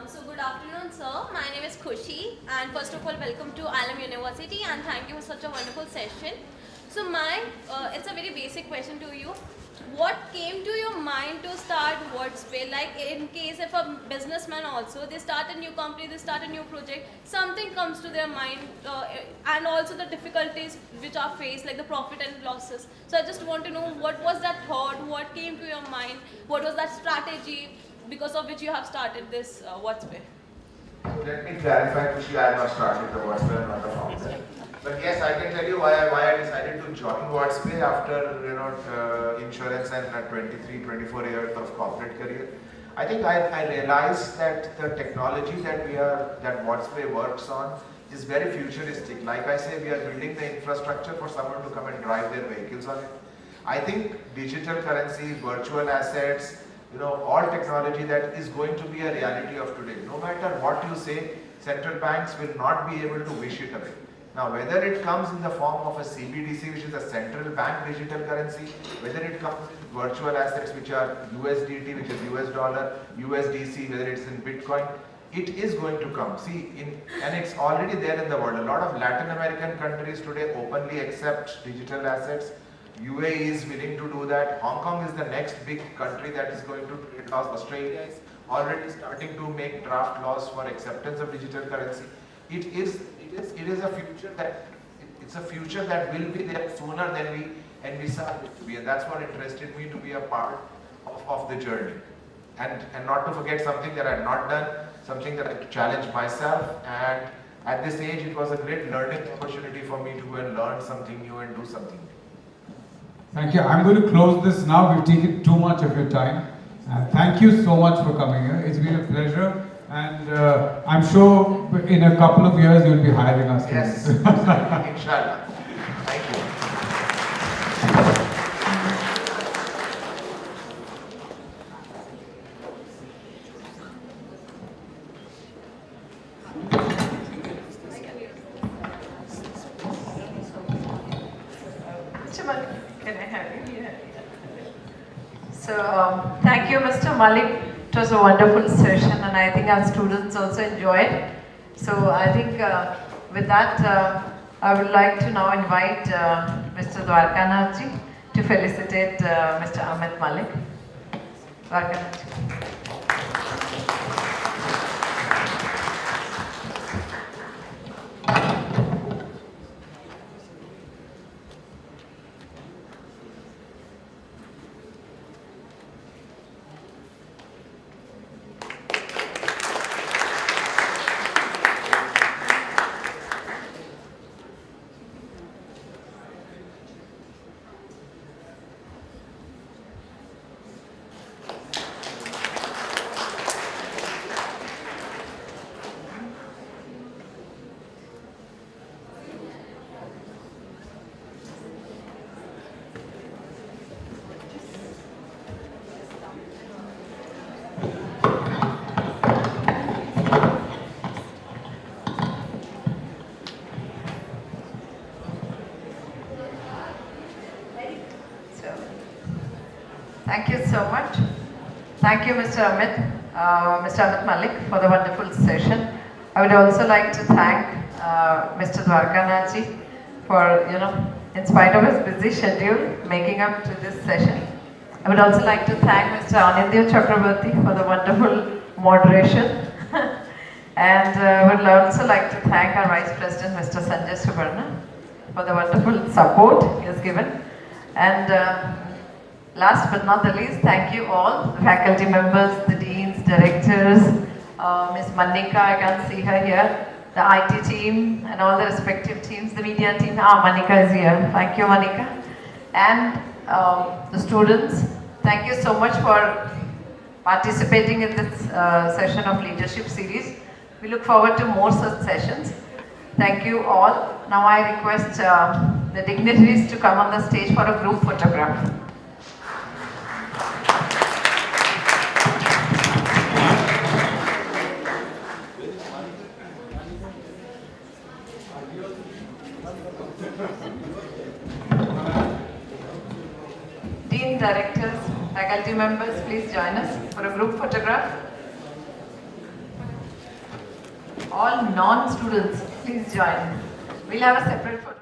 So good afternoon, sir. My name is Khushi, and first of all, welcome to ILM University, and thank you for such a wonderful session. So it's a very basic question to you. What came to your mind to start WadzPay? Like in case if a businessman also, they start a new company, they start a new project, something comes to their mind, and also the difficulties which are faced, like the profit and losses. So I just want to know what was that thought, what came to your mind, what was that strategy because of which you have started this WadzPay? Let me clarify, Kushi, I have not started the WadzPay, I'm not the founder. But yes, I can tell you why I decided to join WadzPay after insurance and 23-24 years of corporate career. I think I realized that the technology that WadzPay works on is very futuristic. Like I say, we are building the infrastructure for someone to come and drive their vehicles on it. I think digital currency, virtual assets, all technology that is going to be a reality of today. No matter what you say, central banks will not be able to wish it away. Now, whether it comes in the form of a CBDC, which is a central bank digital currency, whether it comes in virtual assets, which are USDT, which is US dollar, USDC, whether it's in Bitcoin, it is going to come. See, and it's already there in the world. A lot of Latin American countries today openly accept digital assets. UAE is willing to do that. Hong Kong is the next big country that is going to trade laws. Australia is already starting to make draft laws for acceptance of digital currency. It is a future that will be there sooner than we envisaged it to be, and that's what interested me to be a part of the journey, and not to forget something that I had not done, something that I challenged myself, and at this age it was a great learning opportunity for me to go and learn something new and do something new. Thank you. I'm going to close this now. We've taken too much of your time. Thank you so much for coming here. It's been a pleasure. And I'm sure in a couple of years you'll be hiring us. Yes, inshallah. Thank you. Mr. Malik, can I have you here? So, thank you, Mr. Malik. It was a wonderful session, and I think our students also enjoyed. So, I think with that, I would like to now invite Mr. Dwarkanathji to felicitate Mr. Amit Malik. Dwarkanathji. Thank you, Mr. Amit Malik, for the wonderful session. I would also like to thank Mr. Dwarkanathji for, in spite of his busy schedule, making up to this session. I would also like to thank Mr. Anindya Chakrabarti for the wonderful moderation. And I would also like to thank our Vice President, Mr. Sanjay Subarna, for the wonderful support he has given. And last but not the least, thank you all, the faculty members, the deans, directors, Ms. Manika, I can't see her here, the IT team and all the respective teams, the media team. Manika is here. Thank you, Manika. And the students, thank you so much for participating in this session of Leadership Series. We look forward to more such sessions. Thank you all. Now I request the dignitaries to come on the stage for a group photograph. Dean, directors, faculty members, please join us for a group photograph. All non-students, please join. We'll have a separate photo.